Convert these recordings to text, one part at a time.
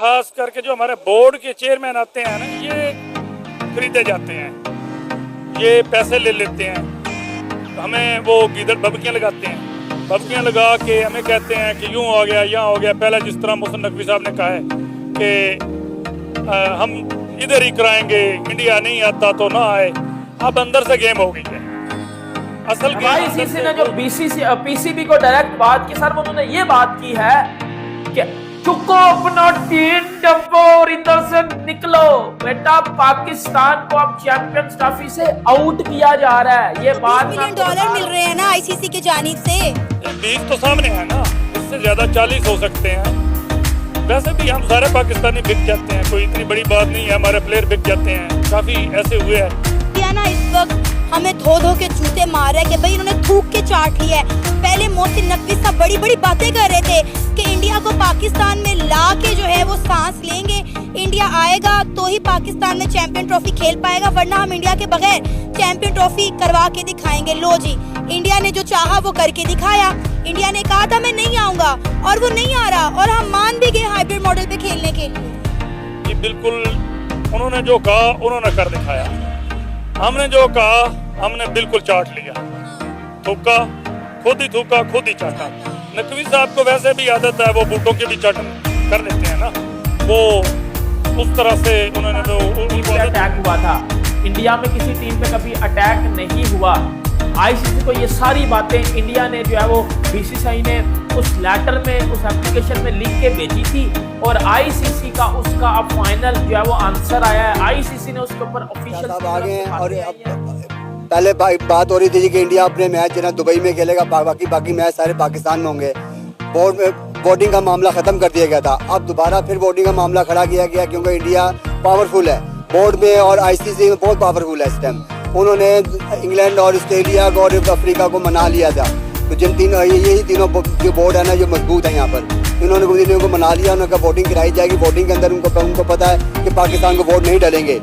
खास करके जो हमारे बोर्ड के चेयरमैन आते हैं ना, ये खरीदे जाते हैं, ये पैसे ले लेते हैं, हमें वो गीदड़ बबकियाँ लगाते हैं, बबकियाँ लगा के हमें कहते हैं कि यूँ हो गया, यहाँ हो गया। पहले जिस तरह मोहसिन नकवी साहब ने कहा है कि हम इधर ही कराएंगे, इंडिया नहीं आता तो ना आए। अब अंदर से गेम हो गई है असल गेम। आईसीसी ने जो पीसीबी को डायरेक्ट बात की सर, उन्होंने ये बात की है कि चुको अपना 3 डब्बो और इधर से निकलो बेटा, पाकिस्तान को अब चैंपियंस ट्रॉफी से आउट किया जा रहा है। ये बात $20 मिलियन मिल रहे हैं ना आईसीसी की जानिब से। 20 तो सामने है ना, इससे ज्यादा 40 हो सकते हैं। वैसे भी हम सारे पाकिस्तानी बिक जाते हैं, कोई इतनी बड़ी बात नहीं है, हमारे प्लेयर बिक जाते हैं, काफी ऐसे हुए हैं। ना इस वक्त हमें धो धो के जूते मार रहे हैं कि भाई इन्होंने थूक के चाट लिया है। पहले मोहसिन नकवी साहब बड़ी बड़ी बातें कर रहे थे कि इंडिया को पाकिस्तान में ला के जो है वो सांस लेंगे, इंडिया आएगा तो ही पाकिस्तान में चैंपियन ट्रॉफी खेल पाएगा, वरना हम इंडिया के बगैर चैंपियन ट्रॉफी करवा के दिखाएंगे। लो जी, इंडिया ने जो चाहा वो करके दिखाया। इंडिया ने कहा था मैं नहीं आऊंगा और वो नहीं आ रहा, और हम मान भी गए हाइब्रिड मॉडल पे खेलने के लिए। बिल्कुल, उन्होंने जो कहा उन्होंने कर दिखाया, हमने जो कहा हमने बिल्कुल चाट लिया, थूका, खुद ही थूका, खुद ही चाटा। नकवी साहब को वैसे भी आदत है, वो बूटों की भी चाटन कर लेते हैं ना, वो उस तरह से उन्होंने तो अटैक हुआ था। इंडिया में किसी टीम पे कभी अटैक नहीं हुआ। आईसीसी को ये सारी बातें इंडिया ने जो है वो बीसीसीआई ने उस लेटर में, उस एप्लीकेशन में लिख के भेजी थी, और आईसीसी का उसका अब फाइनल जो है वो आंसर आया है। आईसीसी ने उसके ऊपर ऑफिशियल आगे हैं। और पहले बात हो रही थी कि इंडिया अपने मैच जो है दुबई में खेलेगा, बाकी मैच सारे पाकिस्तान में होंगे। बोर्ड में वोटिंग का मामला खत्म कर दिया गया था, अब दोबारा फिर वोटिंग का मामला खड़ा किया गया, क्योंकि इंडिया पावरफुल है बोर्ड में और आईसीसी में बहुत पावरफुल है इस टाइम। उन्होंने इंग्लैंड और ऑस्ट्रेलिया और अफ्रीका को मना लिया था, तो जिन तीनों यही तीनों जो बोर्ड है ना जो मजबूत है यहाँ पर, इन्होंने को मना लिया। उन्होंने कहा वोटिंग कराई जाएगी, वोटिंग के अंदर उनको पता है कि पाकिस्तान को वोट नहीं डालेंगे,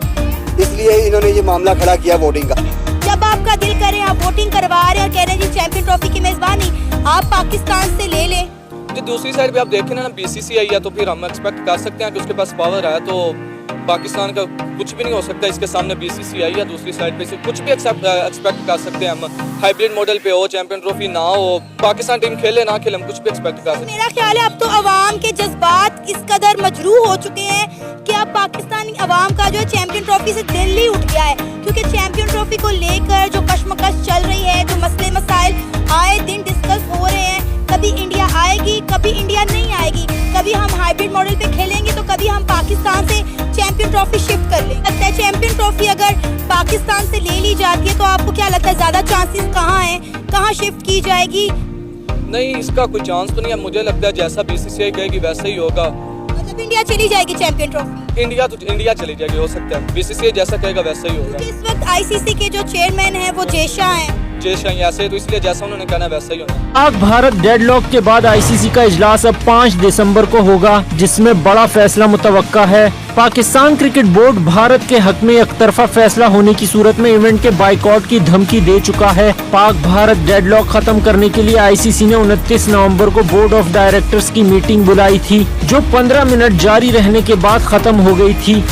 इसलिए इन्होंने ये मामला खड़ा किया वोटिंग का। जब आपका दिल करे आप वोटिंग करवा रहे हैं और कह रहे हैं जी चैंपियन ट्रॉफी की मेजबानी आप पाकिस्तान से ले लें। जो दूसरी साइड पे आप देखें ना, बीसीसीआई है, तो फिर हम एक्सपेक्ट कर सकते हैं कि उसके पास पावर है, तो पाकिस्तान का कुछ भी नहीं हो सकता इसके सामने। बीसीसीआई या दूसरी साइड पे से कुछ भी एक्सपेक्ट कर सकते हैं हम। हाइब्रिड मॉडल पे हो, चैंपियन ट्रॉफी ना हो, पाकिस्तान टीम खेले ना खेले, हम कुछ भी एक्सपेक्ट कर सकते हैं। मेरा ख्याल है अब तो अवाम के जज्बात इस कदर मजरूह हो चुके हैं कि अब पाकिस्तानी अवाम का जो है चैंपियन ट्रॉफी से दिल ही उठ गया है, क्योंकि चैंपियन ट्रॉफी को लेकर जो कशमकश चल रही है, जो मसले मसाइल आए दिन डिस्कस हो रहे हैं, कभी इंडिया आएगी, कभी इंडिया नहीं आएगी, कभी हम हाइब्रिड मॉडल पे खेलेंगे तो कभी हम पाकिस्तान से चैंपियन ट्रॉफी शिफ्ट कर लेंगे। लगता है चैंपियन ट्रॉफी अगर पाकिस्तान से ले ली जाती है तो आपको क्या लगता है ज्यादा चांसेस कहाँ हैं, कहाँ शिफ्ट की जाएगी? नहीं, इसका कोई चांस तो नहीं है। मुझे लगता है जैसा बीसीसीआई कहेगी वैसा ही होगा। मतलब इंडिया चली जाएगी चैंपियन ट्रॉफी? इंडिया चली जाएगी, हो सकता है बीसीसीआई जैसा कहेगा वैसा ही होगा। इस वक्त आईसीसी के जो चेयरमैन है वो जेशा है, ऐसे, तो इसलिए जैसा उन्होंने कहना वैसा ही होना। पाक भारत डेडलॉक के बाद आईसीसी का इजलास अब 5 दिसंबर को होगा, जिसमें बड़ा फैसला मुतवक्का है। पाकिस्तान क्रिकेट बोर्ड भारत के हक में एकतरफा फैसला होने की सूरत में इवेंट के बाइकआउट की धमकी दे चुका है। पाक भारत डेडलॉक खत्म करने के लिए आईसीसी ने 29 नवंबर को बोर्ड ऑफ डायरेक्टर्स की मीटिंग बुलाई थी, जो 15 मिनट जारी रहने के बाद खत्म हो गई थी।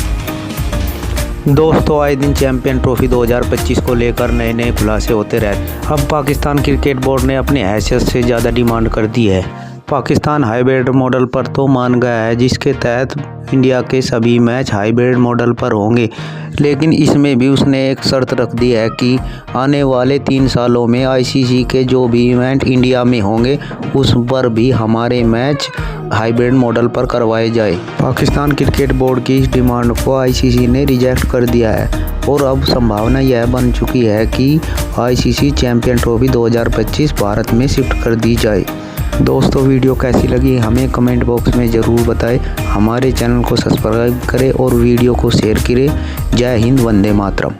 दोस्तों, आए दिन चैंपियन ट्रॉफी 2025 को लेकर नए नए खुलासे होते रहते। अब पाकिस्तान क्रिकेट बोर्ड ने अपनी हैसियत से ज़्यादा डिमांड कर दी है। पाकिस्तान हाइब्रिड मॉडल पर तो मान गया है, जिसके तहत इंडिया के सभी मैच हाइब्रिड मॉडल पर होंगे, लेकिन इसमें भी उसने एक शर्त रख दी है कि आने वाले 3 सालों में आईसीसी के जो भी इवेंट इंडिया में होंगे उस पर भी हमारे मैच हाइब्रिड मॉडल पर करवाए जाए। पाकिस्तान क्रिकेट बोर्ड की इस डिमांड को आईसीसी ने रिजेक्ट कर दिया है, और अब संभावना यह बन चुकी है कि आईसीसी चैंपियन ट्रॉफी 2025 भारत में शिफ्ट कर दी जाए। दोस्तों, वीडियो कैसी लगी हमें कमेंट बॉक्स में ज़रूर बताएं। हमारे चैनल को सब्सक्राइब करें और वीडियो को शेयर करें। जय हिंद, वंदे मातरम।